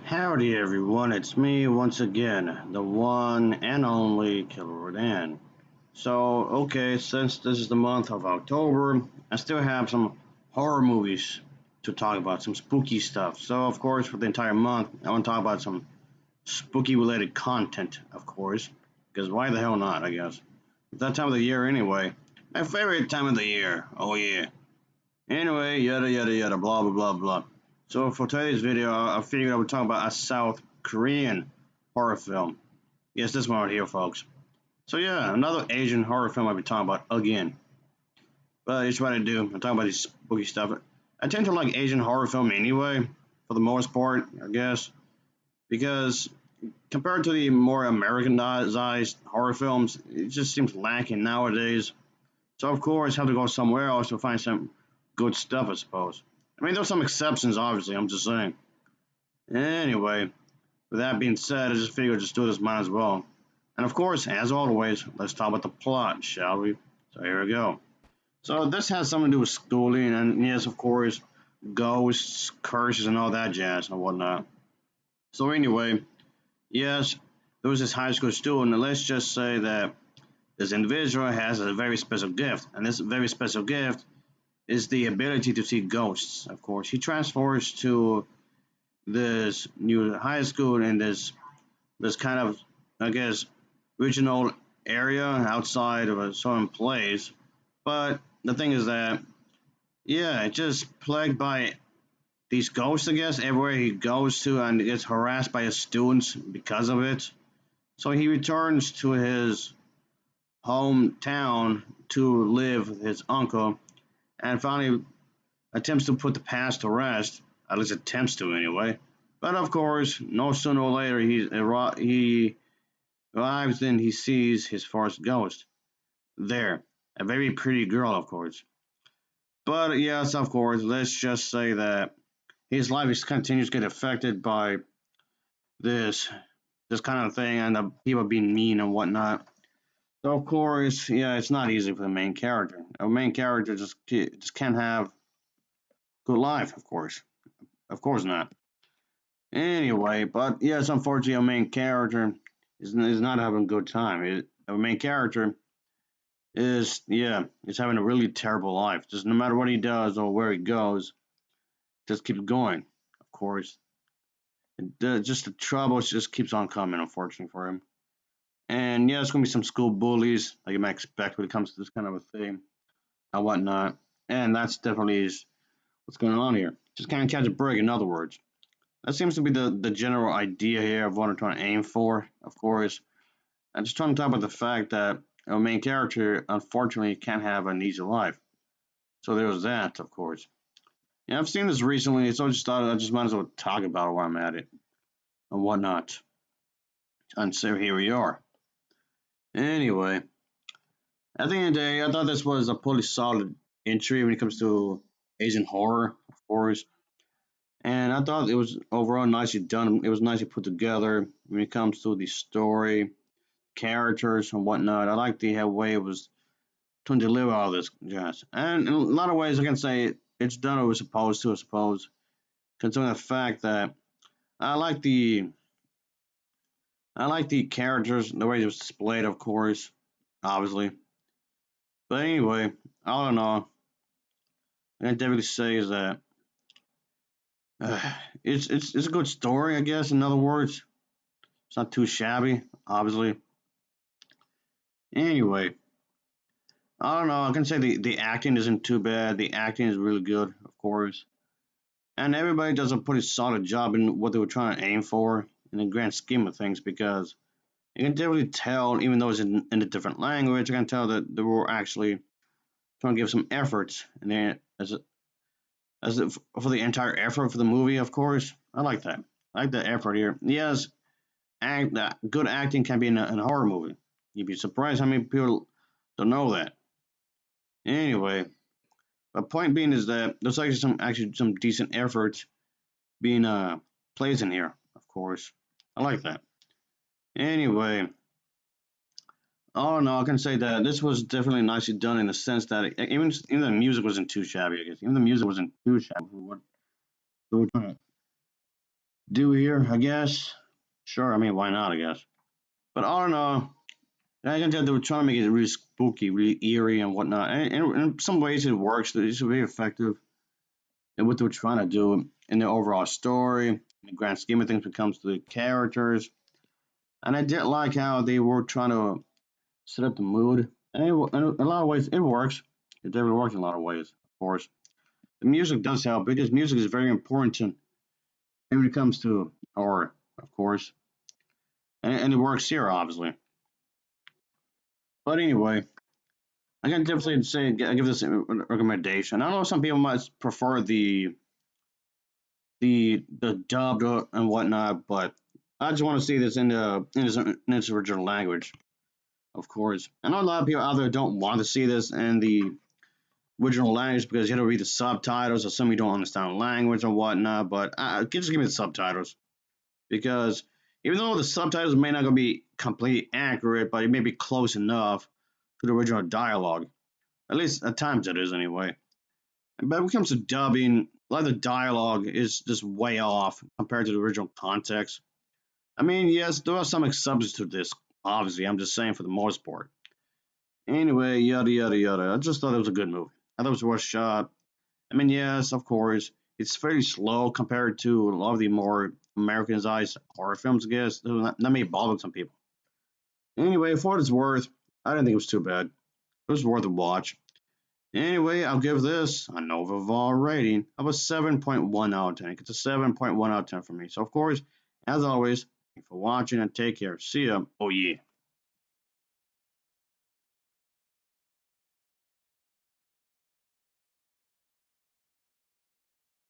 Howdy everyone, it's me once again, the one and only Killer Rodan. Okay, since this is the month of October, I still have some horror movies to talk about, some spooky stuff. So, of course, for the entire month, I want to talk about some spooky related content, of course, because why the hell not, I guess. It's that time of the year anyway. My favorite time of the year, oh yeah. Anyway, yada yada yada, blah blah blah blah. So for today's video, I figured I would talk about a South Korean horror film. Yes, this one right here, folks. So yeah, another Asian horror film I'll be talking about again. But it's what I do. I talk about these spooky stuff. I tend to like Asian horror film anyway, for the most part, I guess, because compared to the more Americanized horror films, it just seems lacking nowadays. So of course, I have to go somewhere else to find some good stuff, I suppose. I mean, there's some exceptions, obviously. I'm just saying. Anyway, with that being said, I just figured just do this might as well. And of course, as always, let's talk about the plot, shall we? So here we go. So this has something to do with schooling, and yes, of course, ghosts, curses, and all that jazz and whatnot. So anyway, yes, there was this high school student, and let's just say that this individual has a very special gift, and this very special gift is the ability to see ghosts. Of course, he transfers to this new high school in this kind of, I guess, regional area outside of a certain place. But the thing is that, yeah, it's just plagued by these ghosts, I guess, everywhere he goes to, and gets harassed by his students because of it. So he returns to his hometown to live with his uncle, and finally attempts to put the past to rest. At least attempts to, anyway. But of course, no sooner or later he arrives and he sees his first ghost there. A very pretty girl, of course. But yes, of course, let's just say that his life is continues to get affected by this this kind of thing and the people being mean and whatnot. So of course, yeah, it's not easy for the main character. A main character just can't have good life, of course not. Anyway, but yes, unfortunately, our main character is not having a good time. Our main character is having a really terrible life. Just no matter what he does or where he goes, just keeps going. Of course, just the trouble just keeps on coming. Unfortunately for him, and yeah, it's gonna be some school bullies like you might expect when it comes to this kind of a thing and whatnot. And that's definitely what's going on here. Just kind of catch a break. In other words. That seems to be the general idea here of what I'm trying to aim for, of course. I'm just trying to talk about the fact that our main character, unfortunately, can't have an easy life. So there's that, of course. Yeah, I've seen this recently, so I just thought I just might as well talk about it while I'm at it and whatnot. And so here we are. Anyway, at the end of the day, I thought this was a pretty solid entry when it comes to Asian horror, of course. And I thought it was overall nicely done. It was nicely put together when it comes to the story, characters, and whatnot. I like the way it was trying to deliver all this jazz. And in a lot of ways, I can say it's done what it was supposed to, I suppose, considering the fact that I like the I like the characters, the way it was displayed, of course, obviously. But anyway, all in all, I can definitely say is that it's a good story, I guess. In other words, it's not too shabby, obviously. Anyway, I don't know. I can say the acting isn't too bad. The acting is really good, of course. And everybody does a pretty solid job in what they were trying to aim for in the grand scheme of things because you can definitely tell, even though it's in a different language, you can tell that they were actually trying to give some efforts and then for the entire effort for the movie, of course. I like that. I like the effort here. Yes, good acting can be in a horror movie. You'd be surprised how many people don't know that. Anyway, but point being is that there's actually some decent efforts being placed in here, of course. I like that. Anyway, all in all, I can say that this was definitely nicely done in the sense that even the music wasn't too shabby. I guess even the music wasn't too shabby for what we were trying to do here, I guess. Sure, I mean, why not, I guess. But I don't know. I can tell they were trying to make it really spooky, really eerie and whatnot. And in some ways it works. It's very effective in what they were trying to do in the overall story, in the grand scheme of things when it comes to the characters. And I did like how they were trying to set up the mood. And in a lot of ways, it works. It definitely works in a lot of ways, of course. The music does help because music is very important when it comes to horror, of course. And it works here, obviously. But anyway, I can definitely say I give this a recommendation. I know some people might prefer the dubbed and whatnot, but I just want to see this in its original language, of course. I know a lot of people out there don't want to see this in the original language because you have to read the subtitles, or some of you don't understand the language and whatnot. But just give me the subtitles because even though the subtitles may not gonna be completely accurate, but it may be close enough to the original dialogue. At least at times it is anyway. But when it comes to dubbing, a lot of the dialogue is just way off compared to the original context. I mean, yes, there are some exceptions to this. Obviously, I'm just saying for the most part. Anyway, yada yada yada. I just thought it was a good movie. I thought it was worth a shot. I mean, yes, of course, it's fairly slow compared to a lot of the more Americanized horror films. I guess that may bother some people. Anyway, for what it's worth, I didn't think it was too bad. It was worth a watch. Anyway, I'll give this a Nova rating of a 7.1 out of 10. It's a 7.1 out of 10 for me. So, of course, as always, thanks for watching and take care. See ya. Oh, yeah.